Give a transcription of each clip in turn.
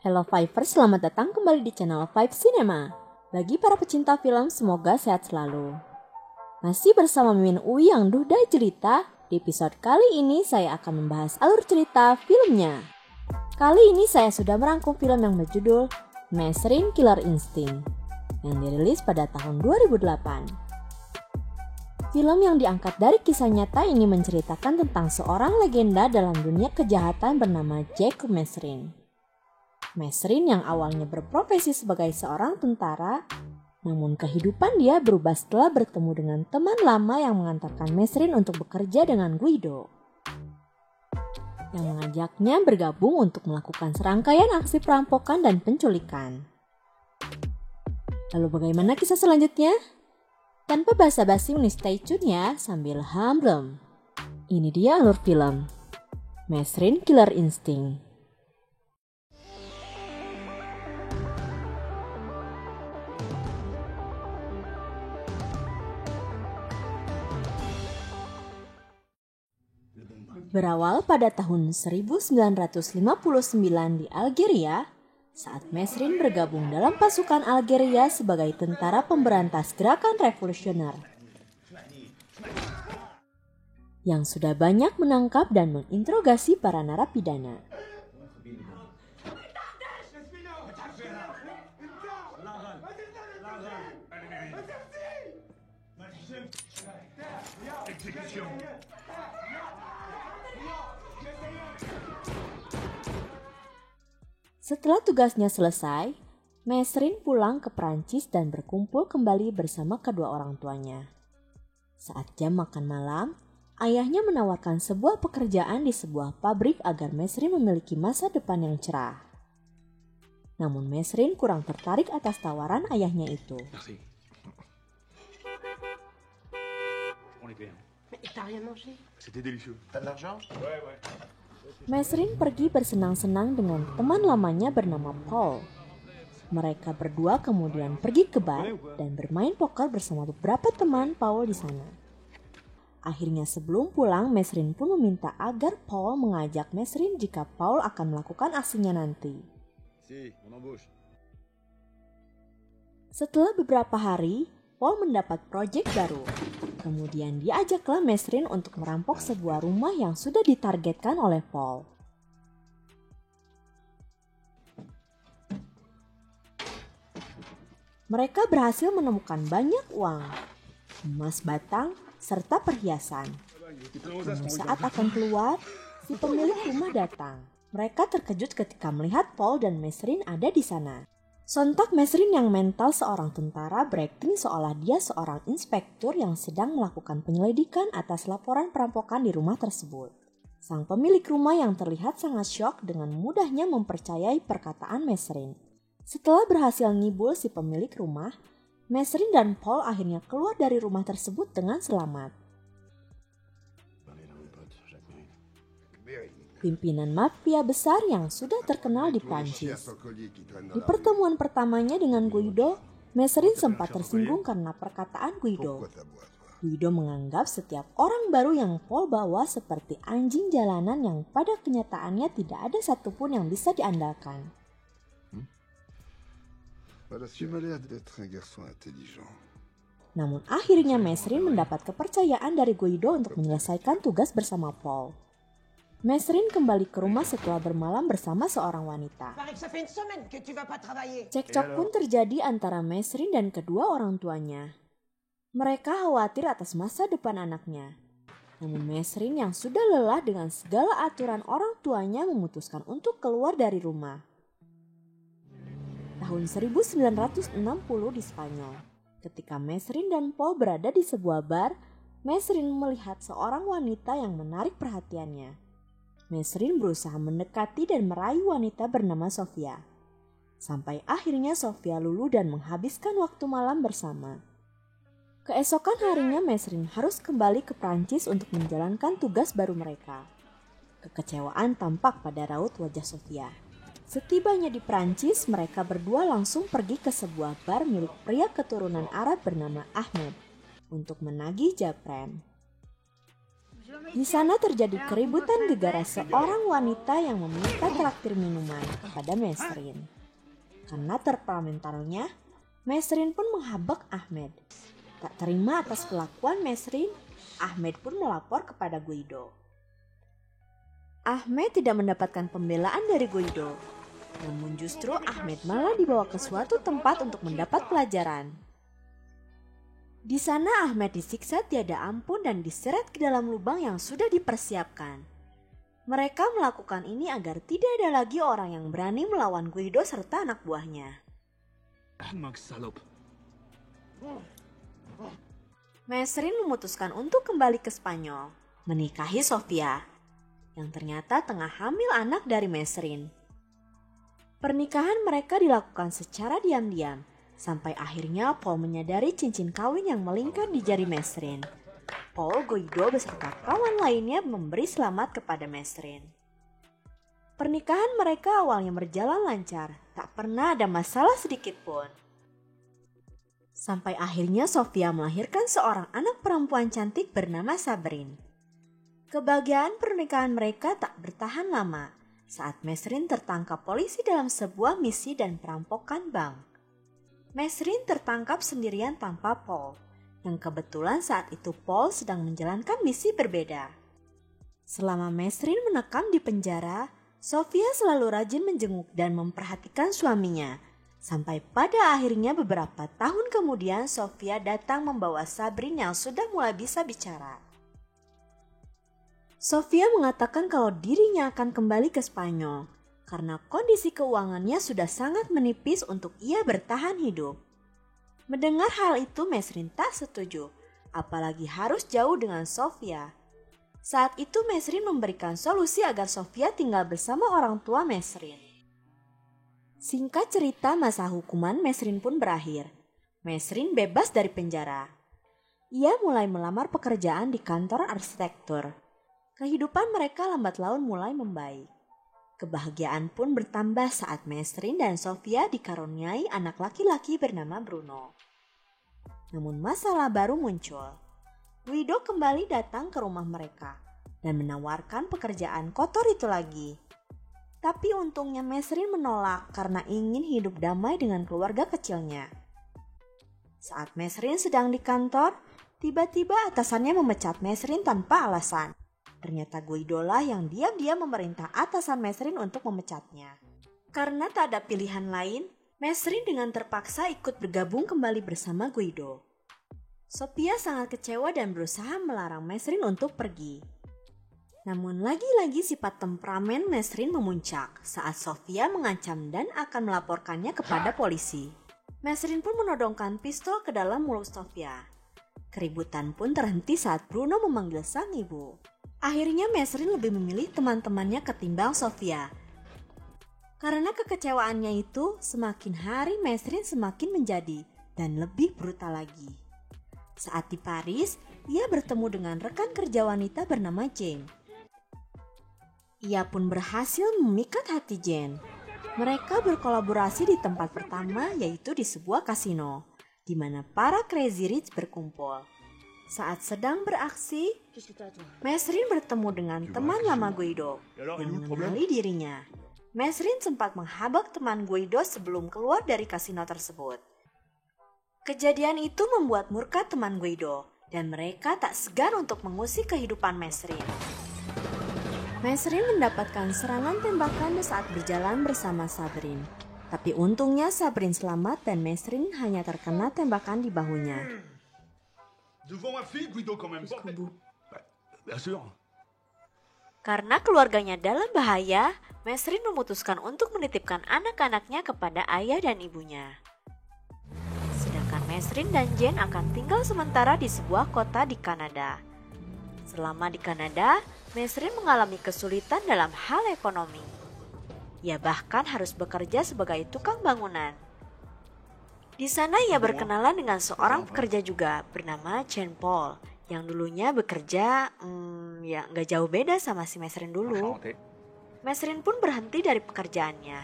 Hello Fivers, selamat datang kembali di channel Five Cinema. Bagi para pecinta film, semoga sehat selalu. Masih bersama Mimin Uwi yang duhdai cerita, di episode kali ini saya akan membahas alur cerita filmnya. Kali ini saya sudah merangkum film yang berjudul Mesrin Killer Instinct, yang dirilis pada tahun 2008. Film yang diangkat dari kisah nyata ini menceritakan tentang seorang legenda dalam dunia kejahatan bernama Jacob Mesrin. Mesrin yang awalnya berprofesi sebagai seorang tentara, namun kehidupan dia berubah setelah bertemu dengan teman lama yang mengantarkan Mesrin untuk bekerja dengan Guido, yang mengajaknya bergabung untuk melakukan serangkaian aksi perampokan dan penculikan. Lalu bagaimana kisah selanjutnya? Tanpa basa-basi, stay tune ya sambil hambrem. Ini dia alur film Mesrin Killer Instinct. Berawal pada tahun 1959 di Algeria, saat Mesrin bergabung dalam pasukan Algeria sebagai tentara pemberantas gerakan revolusioner yang sudah banyak menangkap dan menginterogasi para narapidana. Setelah tugasnya selesai, Mesrin pulang ke Prancis dan berkumpul kembali bersama kedua orang tuanya. Saat jam makan malam, ayahnya menawarkan sebuah pekerjaan di sebuah pabrik agar Mesrin memiliki masa depan yang cerah. Namun Mesrin kurang tertarik atas tawaran ayahnya itu. Mesrin pergi bersenang-senang dengan teman lamanya bernama Paul. Mereka berdua kemudian pergi ke bar dan bermain poker bersama beberapa teman Paul di sana. Akhirnya sebelum pulang, Mesrin pun meminta agar Paul mengajak Mesrin jika Paul akan melakukan aksinya nanti. Setelah beberapa hari, Paul mendapat proyek baru. Kemudian diajaklah Mesrin untuk merampok sebuah rumah yang sudah ditargetkan oleh Paul. Mereka berhasil menemukan banyak uang, emas batang, serta perhiasan. Namun saat akan keluar, si pemilik rumah datang. Mereka terkejut ketika melihat Paul dan Mesrin ada di sana. Sontak Mesrin yang mental seorang tentara berakting seolah dia seorang inspektur yang sedang melakukan penyelidikan atas laporan perampokan di rumah tersebut. Sang pemilik rumah yang terlihat sangat syok dengan mudahnya mempercayai perkataan Mesrin. Setelah berhasil ngibul si pemilik rumah, Mesrin dan Paul akhirnya keluar dari rumah tersebut dengan selamat. Pimpinan mafia besar yang sudah terkenal di Prancis. Di pertemuan pertamanya dengan Guido, Mesrin sempat tersinggung karena perkataan Guido. Guido menganggap setiap orang baru yang Paul bawa seperti anjing jalanan yang pada kenyataannya tidak ada satupun yang bisa diandalkan. Namun akhirnya Mesrin mendapat kepercayaan dari Guido untuk menyelesaikan tugas bersama Paul. Mesrin kembali ke rumah setelah bermalam bersama seorang wanita. Cekcok pun terjadi antara Mesrin dan kedua orang tuanya. Mereka khawatir atas masa depan anaknya. Namun Mesrin yang sudah lelah dengan segala aturan orang tuanya memutuskan untuk keluar dari rumah. Tahun 1960 di Spanyol, ketika Mesrin dan Paul berada di sebuah bar, Mesrin melihat seorang wanita yang menarik perhatiannya. Mesrin berusaha mendekati dan merayu wanita bernama Sofia. Sampai akhirnya Sofia luluh dan menghabiskan waktu malam bersama. Keesokan harinya Mesrin harus kembali ke Prancis untuk menjalankan tugas baru mereka. Kekecewaan tampak pada raut wajah Sofia. Setibanya di Prancis, mereka berdua langsung pergi ke sebuah bar milik pria keturunan Arab bernama Ahmed. untuk menagih Japren. Di sana terjadi keributan gegara seorang wanita yang meminta traktir minuman kepada Mesrin. Karena terpelementarnya, Mesrin pun menghabak Ahmed. Tak terima atas kelakuan Mesrin, Ahmed pun melapor kepada Guido. Ahmed tidak mendapatkan pembelaan dari Guido, namun justru Ahmed malah dibawa ke suatu tempat untuk mendapat pelajaran. Di sana Ahmed disiksa tiada ampun dan diseret ke dalam lubang yang sudah dipersiapkan. Mereka melakukan ini agar tidak ada lagi orang yang berani melawan Guido serta anak buahnya. Mesrin memutuskan untuk kembali ke Spanyol, menikahi Sofia, yang ternyata tengah hamil anak dari Mesrin. Pernikahan mereka dilakukan secara diam-diam, sampai akhirnya Paul menyadari cincin kawin yang melingkar di jari Mesrin. Paul, Guido beserta kawan lainnya memberi selamat kepada Mesrin. Pernikahan mereka awalnya berjalan lancar, tak pernah ada masalah sedikit pun. Sampai akhirnya Sofia melahirkan seorang anak perempuan cantik bernama Sabrin. Kebahagiaan pernikahan mereka tak bertahan lama saat Mesrin tertangkap polisi dalam sebuah misi dan perampokan bank. Mesrin tertangkap sendirian tanpa Paul, yang kebetulan saat itu Paul sedang menjalankan misi berbeda. Selama Mesrin menekam di penjara, Sofia selalu rajin menjenguk dan memperhatikan suaminya. Sampai pada akhirnya beberapa tahun kemudian Sofia datang membawa Sabrin yang sudah mulai bisa bicara. Sofia mengatakan kalau dirinya akan kembali ke Spanyol karena kondisi keuangannya sudah sangat menipis untuk ia bertahan hidup. Mendengar hal itu Mesrin tak setuju, apalagi harus jauh dengan Sofia. Saat itu Mesrin memberikan solusi agar Sofia tinggal bersama orang tua Mesrin. Singkat cerita, masa hukuman Mesrin pun berakhir. Mesrin bebas dari penjara. Ia mulai melamar pekerjaan di kantor arsitektur. Kehidupan mereka lambat laun mulai membaik. Kebahagiaan pun bertambah saat Mesrin dan Sofia dikaruniai anak laki-laki bernama Bruno. Namun masalah baru muncul. Guido kembali datang ke rumah mereka dan menawarkan pekerjaan kotor itu lagi. Tapi untungnya Mesrin menolak karena ingin hidup damai dengan keluarga kecilnya. Saat Mesrin sedang di kantor, tiba-tiba atasannya memecat Mesrin tanpa alasan. Ternyata Guido lah yang diam-diam memerintah atasan Mesrin untuk memecatnya. Karena tak ada pilihan lain, Mesrin dengan terpaksa ikut bergabung kembali bersama Guido. Sofia sangat kecewa dan berusaha melarang Mesrin untuk pergi. Namun lagi-lagi sifat temperamen Mesrin memuncak saat Sofia mengancam dan akan melaporkannya kepada polisi. Mesrin pun menodongkan pistol ke dalam mulut Sofia. Keributan pun terhenti saat Bruno memanggil sang ibu. Akhirnya Mesrin lebih memilih teman-temannya ketimbang Sofia. Karena kekecewaannya itu, semakin hari Mesrin semakin menjadi dan lebih brutal lagi. Saat di Paris, ia bertemu dengan rekan kerja wanita bernama Jane. Ia pun berhasil memikat hati Jane. Mereka berkolaborasi di tempat pertama, yaitu di sebuah kasino, di mana para Crazy Rich berkumpul. Saat sedang beraksi, Mesrin bertemu dengan teman lama Guido yang mengenali dirinya. Mesrin sempat menghabak teman Guido sebelum keluar dari kasino tersebut. Kejadian itu membuat murka teman Guido dan mereka tak segan untuk mengusik kehidupan Mesrin. Mesrin mendapatkan serangan tembakan saat berjalan bersama Sabrin. Tapi untungnya Sabrin selamat dan Mesrin hanya terkena tembakan di bahunya. Devant ma fille, Guido quand même. Bien sûr. Karena keluarganya dalam bahaya, Mesrin memutuskan untuk menitipkan anak-anaknya kepada ayah dan ibunya. Sedangkan Mesrin dan Jane akan tinggal sementara di sebuah kota di Kanada. Selama di Kanada, Mesrin mengalami kesulitan dalam hal ekonomi. Ia bahkan harus bekerja sebagai tukang bangunan. Di sana ia berkenalan dengan seorang pekerja juga bernama Jean Paul yang dulunya bekerja ya nggak jauh beda sama si Mesrin dulu. Mesrin pun berhenti dari pekerjaannya.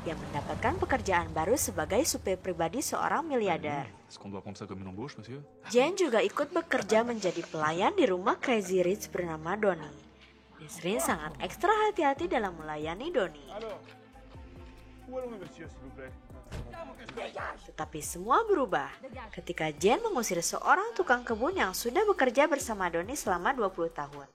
yang mendapatkan pekerjaan baru sebagai supir pribadi seorang miliarder. Est-ce qu'on doit prendre ça comme une embauche, monsieur? Jane juga ikut bekerja menjadi pelayan di rumah Crazy Rich bernama Donnie. Mesrin sangat ekstra hati-hati dalam melayani Donnie. Où allons-nous, monsieur, s'il vous plaît? Tetapi semua berubah ketika Jane mengusir seorang tukang kebun yang sudah bekerja bersama Donnie selama 20 tahun.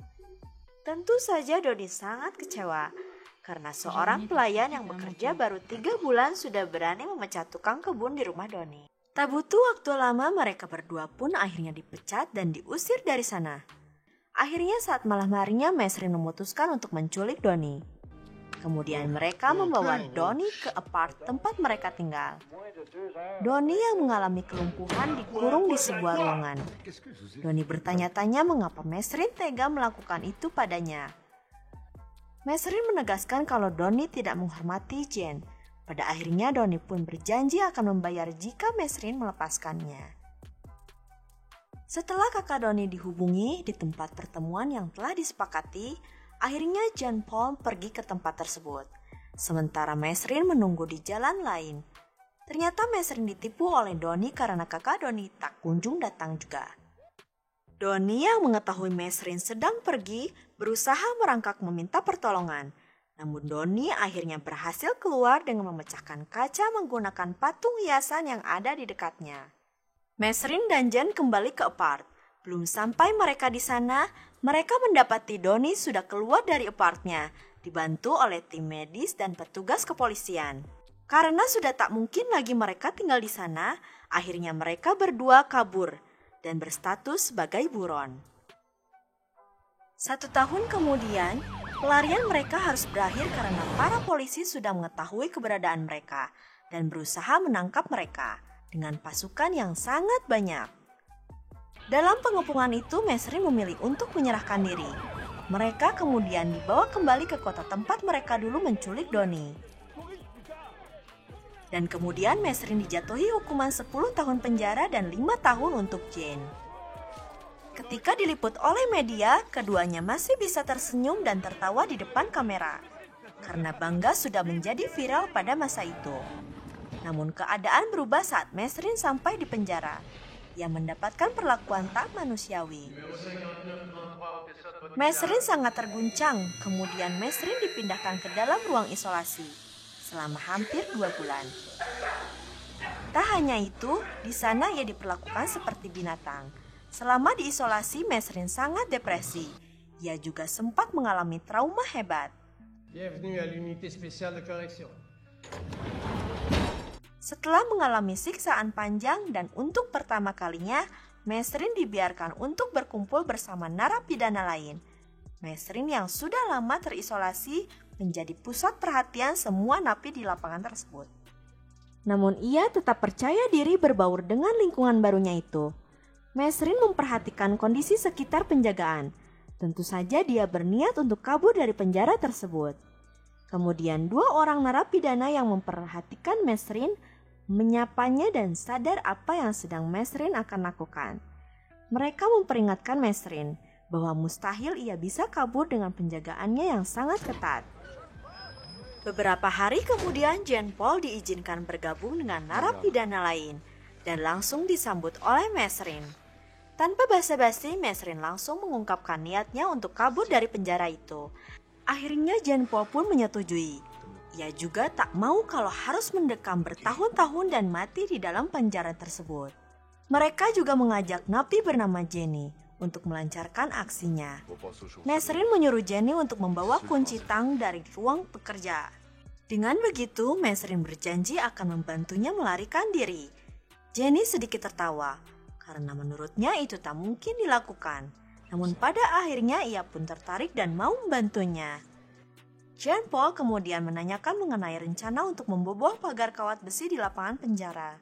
Tentu saja Donnie sangat kecewa karena seorang pelayan yang bekerja baru 3 bulan sudah berani memecat tukang kebun di rumah Donnie. Tak butuh waktu lama mereka berdua pun akhirnya dipecat dan diusir dari sana. Akhirnya saat malam harinya Mesrin memutuskan untuk menculik Donnie. Kemudian mereka membawa Donnie ke apart tempat mereka tinggal. Donnie yang mengalami kelumpuhan dikurung di sebuah ruangan. Donnie bertanya-tanya mengapa Mesrin tega melakukan itu padanya. Mesrin menegaskan kalau Donnie tidak menghormati Jane. Pada akhirnya Donnie pun berjanji akan membayar jika Mesrin melepaskannya. Setelah kakak Donnie dihubungi di tempat pertemuan yang telah disepakati, akhirnya Jean Paul pergi ke tempat tersebut. Sementara Mesrin menunggu di jalan lain. Ternyata Mesrin ditipu oleh Donnie karena kakak Donnie tak kunjung datang juga. Donnie yang mengetahui Mesrin sedang pergi berusaha merangkak meminta pertolongan. Namun Donnie akhirnya berhasil keluar dengan memecahkan kaca menggunakan patung hiasan yang ada di dekatnya. Mesrin dan Jen kembali ke apart. Belum sampai mereka di sana, mereka mendapati Donnie sudah keluar dari apartnya, dibantu oleh tim medis dan petugas kepolisian. Karena sudah tak mungkin lagi mereka tinggal di sana, akhirnya mereka berdua kabur dan berstatus sebagai buron. 1 tahun kemudian, pelarian mereka harus berakhir karena para polisi sudah mengetahui keberadaan mereka dan berusaha menangkap mereka dengan pasukan yang sangat banyak. Dalam pengepungan itu, Mesrin memilih untuk menyerahkan diri. Mereka kemudian dibawa kembali ke kota tempat mereka dulu menculik Donnie. Dan kemudian Mesrin dijatuhi hukuman 10 tahun penjara dan 5 tahun untuk Jane. Ketika diliput oleh media, keduanya masih bisa tersenyum dan tertawa di depan kamera. Karena bangga sudah menjadi viral pada masa itu. Namun keadaan berubah saat Mesrin sampai di penjara. Ia mendapatkan perlakuan tak manusiawi. Mesrin sangat terguncang, kemudian Mesrin dipindahkan ke dalam ruang isolasi selama hampir 2 bulan. Tak hanya itu, di sana ia diperlakukan seperti binatang. Selama diisolasi, Mesrin sangat depresi. Ia juga sempat mengalami trauma hebat. Bienvenue à l'unité spéciale de correction. Setelah mengalami siksaan panjang dan untuk pertama kalinya, Mesrin dibiarkan untuk berkumpul bersama narapidana lain. Mesrin yang sudah lama terisolasi menjadi pusat perhatian semua napi di lapangan tersebut. Namun ia tetap percaya diri berbaur dengan lingkungan barunya itu. Mesrin memperhatikan kondisi sekitar penjagaan. Tentu saja dia berniat untuk kabur dari penjara tersebut. Kemudian 2 orang narapidana yang memperhatikan Mesrin menyapanya dan sadar apa yang sedang Mesrin akan lakukan. Mereka memperingatkan Mesrin bahwa mustahil ia bisa kabur dengan penjagaannya yang sangat ketat. Beberapa hari kemudian Jean Paul diizinkan bergabung dengan narapidana lain dan langsung disambut oleh Mesrin. Tanpa basa-basi, Mesrin langsung mengungkapkan niatnya untuk kabur dari penjara itu. Akhirnya Jean Paul pun menyetujui. Ia juga tak mau kalau harus mendekam bertahun-tahun dan mati di dalam penjara tersebut. Mereka juga mengajak napi bernama Jenny untuk melancarkan aksinya. Mesrin menyuruh Jenny untuk membawa kunci tang dari ruang pekerja. Dengan begitu, Mesrin berjanji akan membantunya melarikan diri. Jenny sedikit tertawa, karena menurutnya itu tak mungkin dilakukan. Namun pada akhirnya ia pun tertarik dan mau membantunya. Jean Paul kemudian menanyakan mengenai rencana untuk membobol pagar kawat besi di lapangan penjara.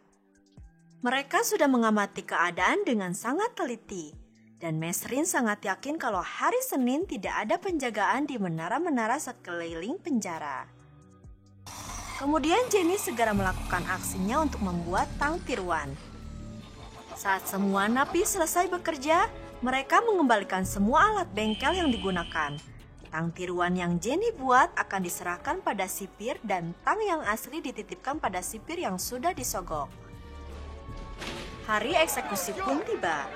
Mereka sudah mengamati keadaan dengan sangat teliti, dan Mesrin sangat yakin kalau hari Senin tidak ada penjagaan di menara-menara sekeliling penjara. Kemudian Jenny segera melakukan aksinya untuk membuat tang tiruan. Saat semua napi selesai bekerja, mereka mengembalikan semua alat bengkel yang digunakan. Tang tiruan yang Jenny buat akan diserahkan pada sipir dan tang yang asli dititipkan pada sipir yang sudah disogok. Hari eksekusi pun tiba.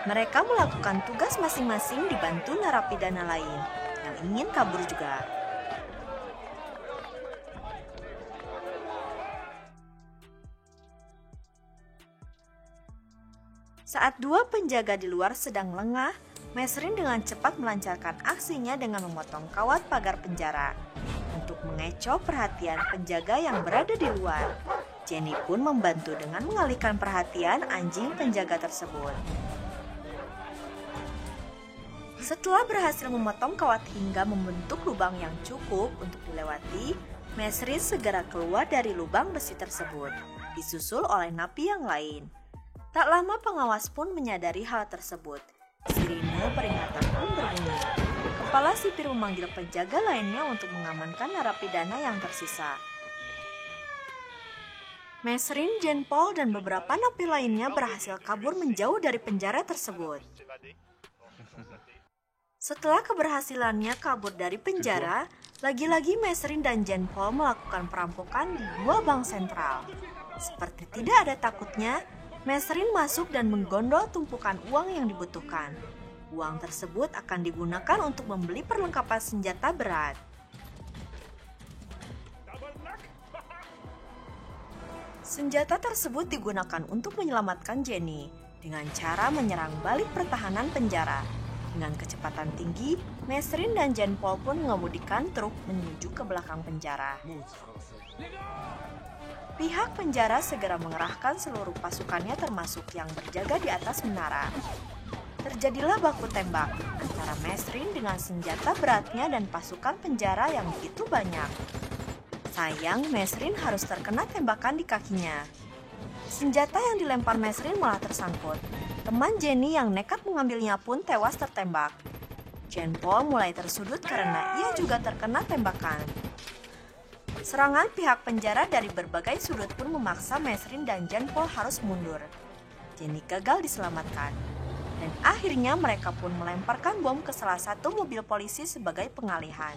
Mereka melakukan tugas masing-masing dibantu narapidana lain yang ingin kabur juga. Saat dua penjaga di luar sedang lengah, Mesrin dengan cepat melancarkan aksinya dengan memotong kawat pagar penjara. Untuk mengecoh perhatian penjaga yang berada di luar, Jenny pun membantu dengan mengalihkan perhatian anjing penjaga tersebut. Setelah berhasil memotong kawat hingga membentuk lubang yang cukup untuk dilewati, Mesrin segera keluar dari lubang besi tersebut, disusul oleh napi yang lain. Tak lama pengawas pun menyadari hal tersebut. Sirine peringatan pun berbunyi. Kepala sipir memanggil penjaga lainnya untuk mengamankan narapidana yang tersisa. Mesrin, Jean Paul, dan beberapa napi lainnya berhasil kabur menjauh dari penjara tersebut. Setelah keberhasilannya kabur dari penjara, lagi-lagi Mesrin dan Jean Paul melakukan perampokan di dua bank sentral. Seperti tidak ada takutnya, Mesrin masuk dan menggondol tumpukan uang yang dibutuhkan. Uang tersebut akan digunakan untuk membeli perlengkapan senjata berat. Senjata tersebut digunakan untuk menyelamatkan Jenny dengan cara menyerang balik pertahanan penjara. Dengan kecepatan tinggi, Mesrin dan Jean Paul pun mengemudikan truk menuju ke belakang penjara. Pihak penjara segera mengerahkan seluruh pasukannya termasuk yang berjaga di atas menara. Terjadilah baku tembak antara Mesrin dengan senjata beratnya dan pasukan penjara yang begitu banyak. Sayang, Mesrin harus terkena tembakan di kakinya. Senjata yang dilempar Mesrin malah tersangkut. Teman Jenny yang nekat mengambilnya pun tewas tertembak. Jean Paul mulai tersudut karena ia juga terkena tembakan. Serangan pihak penjara dari berbagai sudut pun memaksa Mesrin dan Jean Paul harus mundur. Jenny gagal diselamatkan. Dan akhirnya mereka pun melemparkan bom ke salah satu mobil polisi sebagai pengalihan.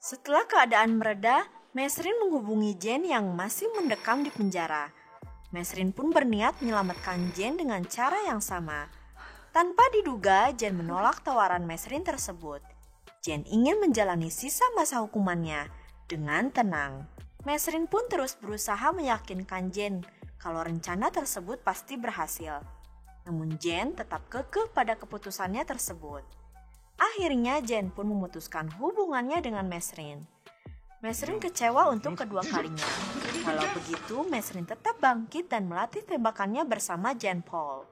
Setelah keadaan mereda, Mesrin menghubungi Jean yang masih mendekam di penjara. Mesrin pun berniat menyelamatkan Jean dengan cara yang sama. Tanpa diduga, Jean menolak tawaran Mesrin tersebut. Jean ingin menjalani sisa masa hukumannya dengan tenang. Mesrin pun terus berusaha meyakinkan Jean kalau rencana tersebut pasti berhasil. Namun Jean tetap kekeh pada keputusannya tersebut. Akhirnya Jean pun memutuskan hubungannya dengan Mesrin. Mesrin kecewa untuk kedua kalinya. Walau begitu, Mesrin tetap bangkit dan melatih tembakannya bersama Jean Paul.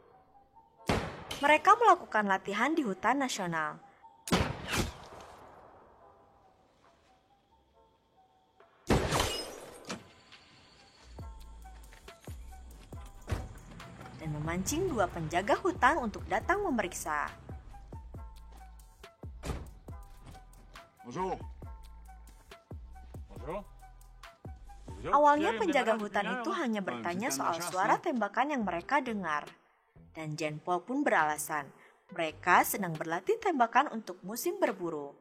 Mereka melakukan latihan di hutan nasional. Dan memancing dua penjaga hutan untuk datang memeriksa. Bonjour. Awalnya penjaga hutan itu hanya bertanya soal suara tembakan yang mereka dengar. Dan Jean Paul pun beralasan, mereka sedang berlatih tembakan untuk musim berburu.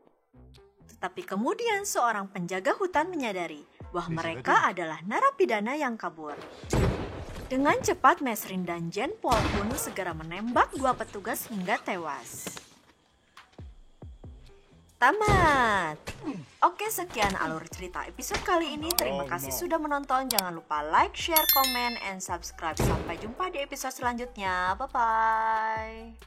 Tetapi kemudian seorang penjaga hutan menyadari bahwa mereka adalah narapidana yang kabur. Dengan cepat Mesrin dan Jean Paul pun segera menembak dua petugas hingga tewas. Tamat. Oke, sekian alur cerita episode kali ini. Terima kasih sudah menonton. Jangan lupa like, share, komen, and subscribe. Sampai jumpa di episode selanjutnya. Bye-bye.